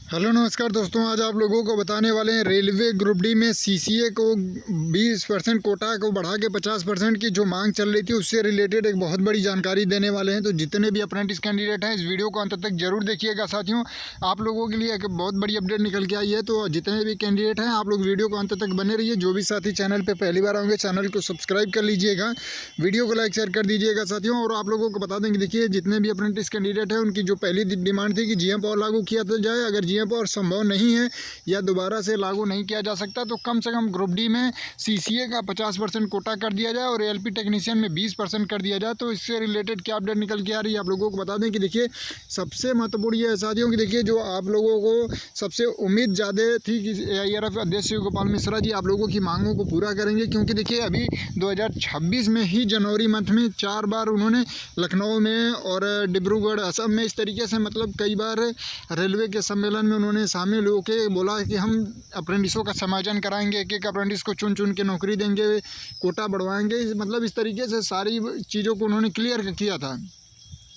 Hello नमस्कार दोस्तों, आज आप लोगों को बताने वाले हैं रेलवे ग्रुप डी में सीसीए को 20% कोटा को बढ़ा के 50% की जो मांग चल रही थी उससे रिलेटेड एक बहुत बड़ी जानकारी देने वाले हैं। तो जितने भी अप्रेंटिस कैंडिडेट हैं इस वीडियो को अंत तक जरूर देखिएगा साथियों। आप लोगों के लिए एक बहुत बड़ी अपडेट निकल के आई है, तो जितने भी कैंडिडेट हैं आप लोग वीडियो को अंत तक बने रहिए। जो भी साथी चैनल पर पहली बार आएंगे चैनल को सब्सक्राइब कर लीजिएगा, वीडियो को लाइक शेयर कर दीजिएगा साथियों। और आप लोगों को बता देंगे, देखिए जितने भी अप्रेंटिस कैंडिडेट हैं उनकी जो पहली डिमांड थी कि जीएम पावर लागू किया जाए, अगर जीएम पावर संभव नहीं है या दोबारा से लागू नहीं किया जा सकता तो कम से कम ग्रुप डी में सीसीए का 50% कोटा कर दिया जाए और एएलपी टेक्नीशियन में 20% कर दिया जाए। तो इससे रिलेटेड क्या अपडेट निकल के आ रही है आप लोगों को बता दें कि देखिए सबसे महत्वपूर्ण ये है साथियों कि देखिए जो आप लोगों को सबसे उम्मीद ज़्यादा थी कि एआईआरएफ अध्यक्ष शिव गोपाल मिश्रा जी आप लोगों की मांगों को पूरा करेंगे, क्योंकि देखिए अभी 2026 में ही जनवरी मंथ में 4 बार उन्होंने लखनऊ में और डिब्रूगढ़ असम में इस तरीके से मतलब कई बार रेलवे के सम्मेलन में उन्होंने शामिल होकर बोला कि हम अप्रेंटिसों का समायोजन कराएंगे, एक अप्रेंटिस को चुन चुन के नौकरी देंगे, कोटा बढ़वाएंगे, मतलब इस तरीके से सारी चीज़ों को उन्होंने क्लियर किया था।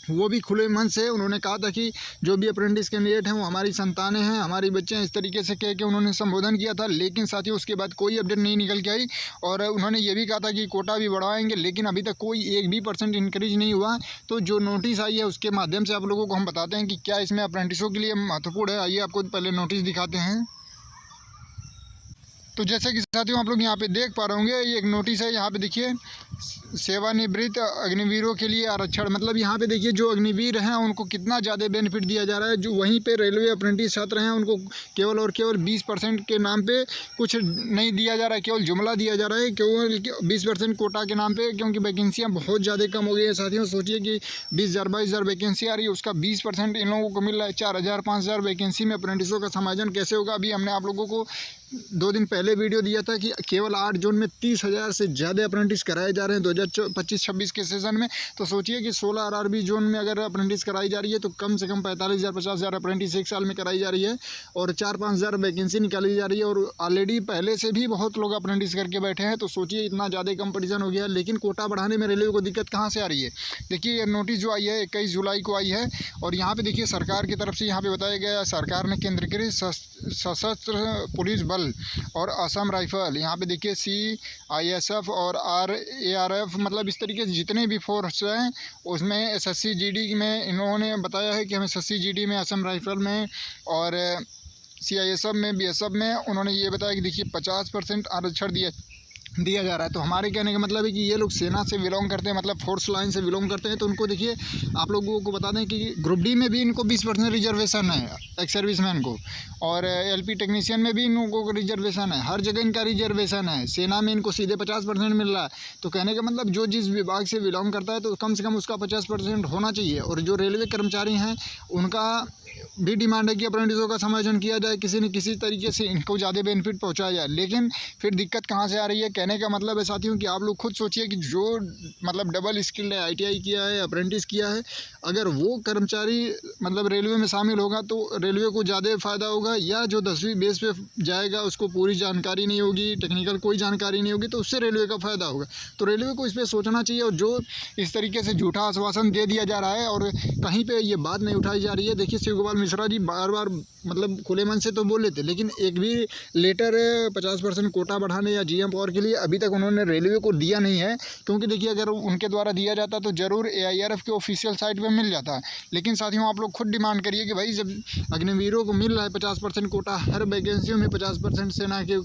वो भी खुले मन से उन्होंने कहा था कि जो भी अप्रेंटिस कैंडिडेट हैं वो हमारी संतानें हैं, हमारी बच्चे हैं, इस तरीके से कह के उन्होंने संबोधन किया था। लेकिन साथियों उसके बाद कोई अपडेट नहीं निकल के आई और उन्होंने ये भी कहा था कि कोटा भी बढ़ाएंगे, लेकिन अभी तक कोई 1 भी % इंक्रीज नहीं हुआ। तो जो नोटिस आई है उसके माध्यम से आप लोगों को हम बताते हैं कि क्या इसमें अप्रेंटिसों के लिए महत्वपूर्ण है। आइए आपको पहले नोटिस दिखाते हैं। तो जैसे कि साथियों आप लोग यहाँ पे देख पा रहे होंगे, ये एक नोटिस है। यहाँ पे देखिए सेवानिवृत्त अग्निवीरों के लिए आरक्षण, मतलब यहाँ पे देखिए जो अग्निवीर हैं उनको कितना ज़्यादा बेनिफिट दिया जा रहा है। जो वहीं पे रेलवे अप्रेंटिस छात्र हैं उनको केवल और केवल 20% के नाम पे कुछ नहीं दिया जा रहा है, केवल जुमला दिया जा रहा है, केवल 20% कोटा के नाम पे, क्योंकि वैकेंसियाँ बहुत ज़्यादा कम हो गई है साथियों। सोचिए कि 20,000-22,000 वैकेंसी आ रही है, उसका 20% इन लोगों को मिल रहा है। 4,000-5,000 वैकेंसी में अप्रेंटिसों का समायोजन कैसे होगा। अभी हमने आप लोगों को 2 दिन पहले वीडियो दिया था कि केवल 8 जोन में 30,000 से ज़्यादा अप्रेंटिस कराए जा रहे हैं 2025-26 के सीज़न में। तो सोचिए कि 16 आरआरबी जोन में अगर अप्रेंटिस कराई जा रही है तो कम से कम 45,000-50,000 अप्रेंटिस एक साल में कराई जा रही है और 4-5,000 वैकेंसी निकाली जा रही है। और ऑलरेडी पहले से भी बहुत लोग अप्रेंटिस करके बैठे हैं, तो सोचिए इतना ज़्यादा कंपटीशन हो गया है। लेकिन कोटा बढ़ाने में रेलवे को दिक्कत कहाँ से आ रही है। देखिए ये नोटिस जो आई है 21 जुलाई को आई है और यहाँ पर देखिए सरकार की तरफ से यहाँ पर बताया गया है, सरकार ने केंद्रीकृत सशस्त्र पुलिस बल और असम राइफल, यहाँ पे देखिए CISF और RARF, मतलब इस तरीके से जितने भी फोर्स हैं उसमें SSC GD में इन्होंने बताया है कि हम SSC GD में, असम राइफल में और CISF में, BSF में उन्होंने ये बताया कि देखिए 50% आरक्षण दिया जा रहा है। तो हमारे कहने का मतलब है कि ये लोग सेना से बिलोंग करते हैं, मतलब फोर्स लाइन से बिलोंग करते हैं। तो उनको देखिए आप लोगों को बता दें कि ग्रुप डी में भी इनको 20% रिजर्वेशन है एक्स सर्विसमैन को, और एलपी टेक्नीशियन में भी इन लोगों को रिजर्वेशन है, हर जगह इनका रिजर्वेशन है। सेना में इनको सीधे 50% मिल रहा है। तो कहने का मतलब जो जिस विभाग से बिलोंग करता है तो कम से कम उसका 50% होना चाहिए। और जो रेलवे कर्मचारी हैं उनका भी डिमांड है कि अप्रेंटिसों का समायोजन किया जाए, किसी न किसी तरीके से इनको ज़्यादा बेनिफिट पहुंचाया जाए। लेकिन फिर दिक्कत कहां से आ रही है, कहने का मतलब है साथियों कि आप लोग खुद सोचिए कि जो मतलब डबल स्किल्ड है, ITI किया है, अप्रेंटिस किया है, अगर वो कर्मचारी मतलब रेलवे में शामिल होगा तो रेलवे को ज़्यादा फ़ायदा होगा, या जो 10वीं बेस पे जाएगा उसको पूरी जानकारी नहीं होगी, टेक्निकल कोई जानकारी नहीं होगी, तो उससे रेलवे का फ़ायदा होगा। तो रेलवे को इस पर सोचना चाहिए। और जो इस तरीके से झूठा आश्वासन दे दिया जा रहा है और कहीं पर ये बात नहीं उठाई जा रही है। देखिए शिव गोपाल मिश्रा जी बार बार मतलब खुले मन से तो बोल लेते, लेकिन एक भी लेटर 50% कोटा बढ़ाने या जीएम पावर के लिए अभी तक उन्होंने रेलवे को दिया नहीं है। क्योंकि देखिए अगर उनके द्वारा दिया जाता तो ज़रूर AIRF के ऑफिशियल साइट पे मिल जाता है। लेकिन साथियों आप लोग खुद डिमांड करिए कि भाई जब अग्निवीरों को मिल रहा है 50% कोटा, हर वैकेंसियों में 50% सेना के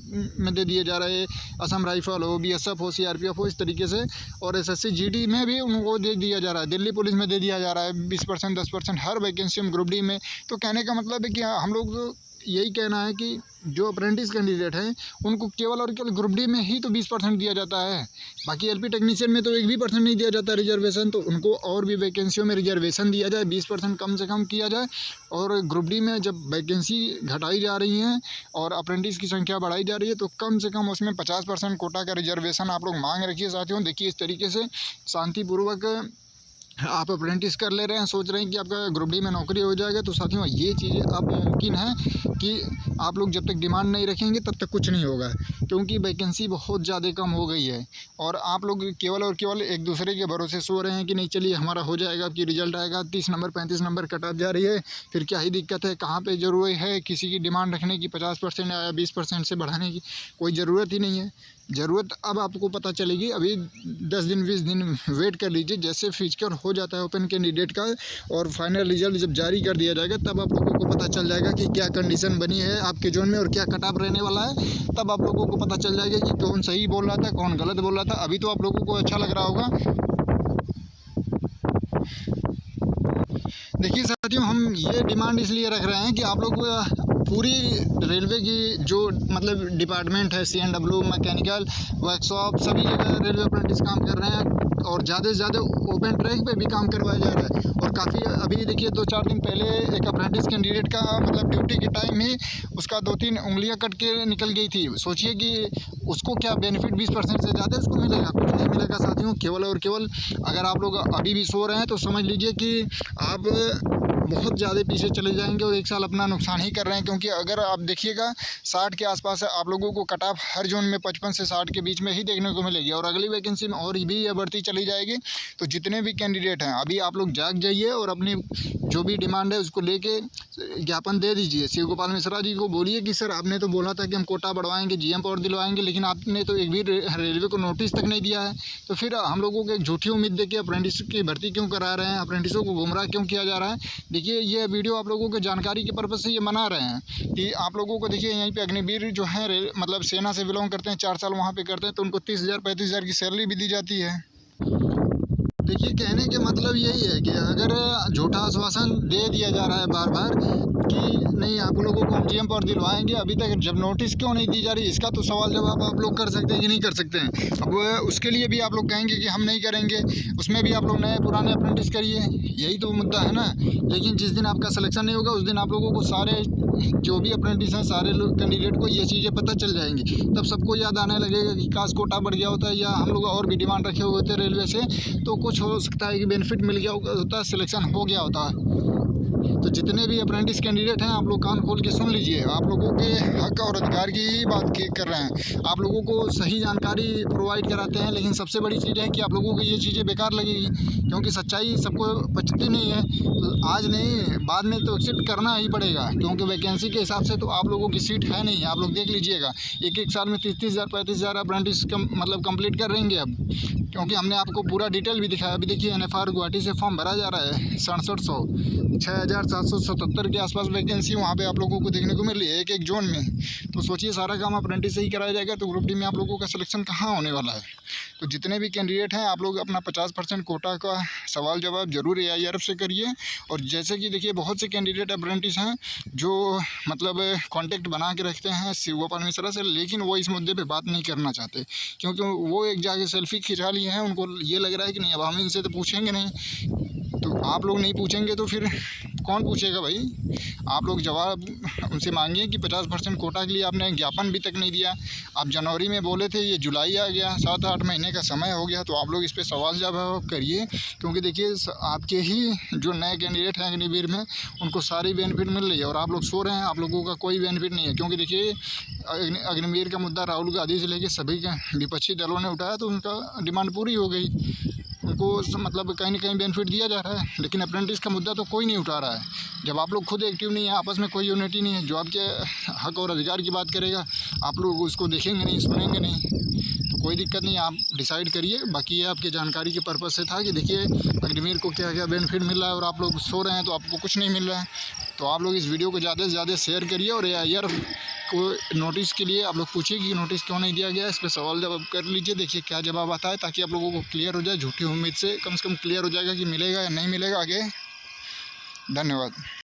में दे दिए जा रहे हैं, असम राइफल हो, BSF हो, CRPF हो, इस तरीके से, और SSC GD में भी उनको दे दिया जा रहा है, दिल्ली पुलिस में दे दिया जा रहा है 20% 10% हर वैकेंसी में ग्रुप डी में। तो कहने का मतलब है कि हम लोग तो यही कहना है कि जो अप्रेंटिस कैंडिडेट हैं उनको केवल और केवल ग्रुप डी में ही तो 20% दिया जाता है, बाकी एलपी टेक्नीशियन में तो 1 भी % नहीं दिया जाता रिजर्वेशन। तो उनको और भी वैकेंसियों में रिजर्वेशन दिया जाए, 20% कम से कम किया जाए। और ग्रुप डी में जब वैकेंसी घटाई जा रही हैं और अप्रेंटिस की संख्या बढ़ाई जा रही है तो कम से कम उसमें 50% कोटा का रिजर्वेशन आप लोग मांग रखिए साथियों। देखिए इस तरीके से शांतिपूर्वक आप अप्रेंटिस कर ले रहे हैं, सोच रहे हैं कि आपका ग्रुप डी में नौकरी हो जाएगा, तो साथियों ये चीज़ें अब मुमकिन है कि आप लोग जब तक डिमांड नहीं रखेंगे तब तक कुछ नहीं होगा, क्योंकि वैकेंसी बहुत ज़्यादा कम हो गई है। और आप लोग केवल और केवल एक दूसरे के भरोसे सो रहे हैं कि नहीं चलिए हमारा हो जाएगा, कि रिजल्ट आएगा, 30 नंबर 35 नंबर कट ऑफ जा रही है, फिर क्या ही दिक्कत है, कहाँ पर ज़रूरत है किसी की डिमांड रखने की 50% या 20% से बढ़ाने की, कोई ज़रूरत ही नहीं है। ज़रूरत अब आपको पता चलेगी, अभी 10 दिन 20 दिन वेट कर लीजिए, जैसे फिजिकल हो जाता है ओपन कैंडिडेट का और फाइनल रिजल्ट जब जारी कर दिया जाएगा तब आप लोगों को पता चल जाएगा कि क्या कंडीशन बनी है आपके जोन में और क्या कट ऑफ रहने वाला है। तब आप लोगों को पता चल जाएगा कि कौन सही बोल रहा था, कौन गलत बोल रहा था। अभी तो आप लोगों को अच्छा लग रहा होगा। देखिए साथियों, हम ये डिमांड इसलिए रख रहे हैं कि आप लोग पूरी रेलवे की जो मतलब डिपार्टमेंट है, CNW, मैकेनिकल, वर्कशॉप, सभी जगह रेलवे अप्रेंटिस काम कर रहे हैं और ज़्यादा से ज़्यादा ओपन ट्रैक पे भी काम करवाया जा रहा है। और काफ़ी अभी देखिए 2-4 दिन पहले एक अप्रेंटिस कैंडिडेट का मतलब ड्यूटी के टाइम ही उसका 2-3 उंगलियां कट के निकल गई थी। सोचिए कि उसको क्या बेनिफिट 20% से ज़्यादा उसको मिलेगा? कुछ नहीं मिलेगा साथियों। केवल और केवल अगर आप लोग अभी भी सो रहे हैं तो समझ लीजिए कि आप बहुत ज़्यादा पीछे चले जाएंगे और 1 साल अपना नुकसान ही कर रहे हैं। क्योंकि अगर आप देखिएगा 60 के आसपास आप लोगों को कट ऑफ हर जोन में 55 से 60 के बीच में ही देखने को मिलेगी और अगली वैकेंसी में और भी यह बढ़ती चली जाएगी। तो जितने भी कैंडिडेट हैं अभी आप लोग जाग जाइए और अपनी जो भी डिमांड है उसको लेके ज्ञापन दे दीजिए। शिव गोपाल मिश्रा जी को बोलिए कि सर आपने तो बोला था कि हम कोटा बढ़वाएंगे, GM पावर दिलवाएंगे, लेकिन आपने तो एक भी रेलवे को नोटिस तक नहीं दिया है। तो फिर हम लोगों को एक झूठी उम्मीद देके अप्रेंटिस की भर्ती क्यों करा रहे हैं, अप्रेंटिसों को गुमराह क्यों किया जा रहा है? देखिए ये वीडियो आप लोगों को जानकारी के पर्पज़ से ये बना रहे हैं कि आप लोगों को देखिए यहीं पे अग्निवीर जो है मतलब सेना से बिलोंग करते हैं, 4 साल वहाँ पे करते हैं, तो उनको 30,000 35,000 की सैलरी भी दी जाती है। देखिए कहने के मतलब यही है कि अगर झूठा आश्वासन दे दिया जा रहा है बार बार कि नहीं आप लोगों को हम GM पावर दिलवाएंगे, अभी तक जब नोटिस क्यों नहीं दी जा रही, इसका तो सवाल जवाब आप लोग कर सकते हैं कि नहीं कर सकते हैं। अब उसके लिए भी आप लोग कहेंगे कि हम नहीं करेंगे, उसमें भी आप लोग नए पुराने अप्रेंटिस करिए, यही तो मुद्दा है ना। लेकिन जिस दिन आपका सिलेक्शन नहीं होगा उस दिन आप लोगों को सारे जो भी अप्रेंटिस हैं सारे लोग कैंडिडेट को ये चीज़ें पता चल जाएंगी। तब सबको याद आने लगेगा कि काश कोटा बढ़ गया होता है या हम लोग और भी डिमांड रखे हुए थे रेलवे से तो कुछ हो सकता है कि बेनिफिट मिल गया होता, सिलेक्शन हो गया होता। तो जितने भी अप्रेंटिस कैंडिडेट हैं आप लोग कान खोल के सुन लीजिए, आप लोगों के हक और अधिकार की ही बात कर रहे हैं। आप लोगों को सही जानकारी प्रोवाइड कराते हैं, लेकिन सबसे बड़ी चीज़ है कि आप लोगों को ये चीज़ें बेकार लगेगी, क्योंकि सच्चाई सबको पचती नहीं है। तो आज नहीं बाद में तो एक्सेप्ट करना ही पड़ेगा, क्योंकि वैकेंसी के हिसाब से तो आप लोगों की सीट है नहीं। आप लोग देख लीजिएगा एक साल में 30,000 35,000 अप्रेंटिस मतलब कंप्लीट कर रहेंगे अब, क्योंकि हमने आपको पूरा डिटेल भी दिखाया। अभी देखिए NFR गुवाहाटी से फॉर्म भरा जा रहा है 6700, 6,777 के आसपास वैकेंसी वहाँ पे आप लोगों को देखने को मिल रही है एक जोन में। तो सोचिए सारा काम अप्रेंटिस से ही कराया जाएगा, तो ग्रुप डी में आप लोगों का सिलेक्शन कहाँ होने वाला है। तो जितने भी कैंडिडेट हैं आप लोग अपना 50% कोटा का सवाल जवाब जरूर AIRF से करिए। और जैसे कि देखिए बहुत से कैंडिडेट अप्रेंटिस हैं जो मतलब कॉन्टेक्ट बना के रखते हैं शिव गोपाल मिश्रा से, लेकिन वो इस मुद्दे पे बात नहीं करना चाहते, क्योंकि वो एक जाके सेल्फी खिंचा लिए हैं। उनको ये लग रहा है कि नहीं अब हम इनसे तो पूछेंगे नहीं। तो आप लोग नहीं पूछेंगे तो फिर कौन पूछेगा भाई? आप लोग जवाब उनसे मांगिए कि 50% कोटा के लिए आपने ज्ञापन भी तक नहीं दिया। आप जनवरी में बोले थे, ये जुलाई आ गया, 7-8 महीने का समय हो गया। तो आप लोग इस पर सवाल जवाब करिए, क्योंकि देखिए आपके ही जो नए कैंडिडेट हैं अग्निवीर में उनको सारी बेनिफिट मिल रही है और आप लोग सो रहे हैं, आप लोगों का कोई बेनिफिट नहीं है। क्योंकि देखिए अग्निवीर का मुद्दा राहुल गांधी से लेकर सभी विपक्षी दलों ने उठाया तो उनका डिमांड पूरी हो गई, उनको मतलब कहीं ना कहीं बेनिफिट दिया जा रहा है। लेकिन अप्रेंटिस का मुद्दा तो कोई नहीं उठा रहा है। जब आप लोग खुद एक्टिव नहीं है, आपस में कोई यूनिटी नहीं है, जो आपके हक और अधिकार की बात करेगा आप लोग उसको देखेंगे नहीं, सुनेंगे नहीं। तो कोई दिक्कत नहीं, आप डिसाइड करिए। बाकी ये आपके जानकारी के पर्पज़ से था कि देखिए अग्निवीर को क्या क्या बेनिफिट मिल रहा है और आप लोग सो रहे हैं तो आपको कुछ नहीं मिल रहा है। तो आप लोग इस वीडियो को ज़्यादा से ज़्यादा शेयर करिए और AIRF को नोटिस के लिए आप लोग पूछिए कि नोटिस क्यों नहीं दिया गया, इस पर सवाल जवाब कर लीजिए, देखिए क्या जवाब आता है, ताकि आप लोगों को क्लियर हो जाए। झूठी उम्मीद से कम क्लियर हो जाएगा कि मिलेगा या नहीं मिलेगा आगे। धन्यवाद।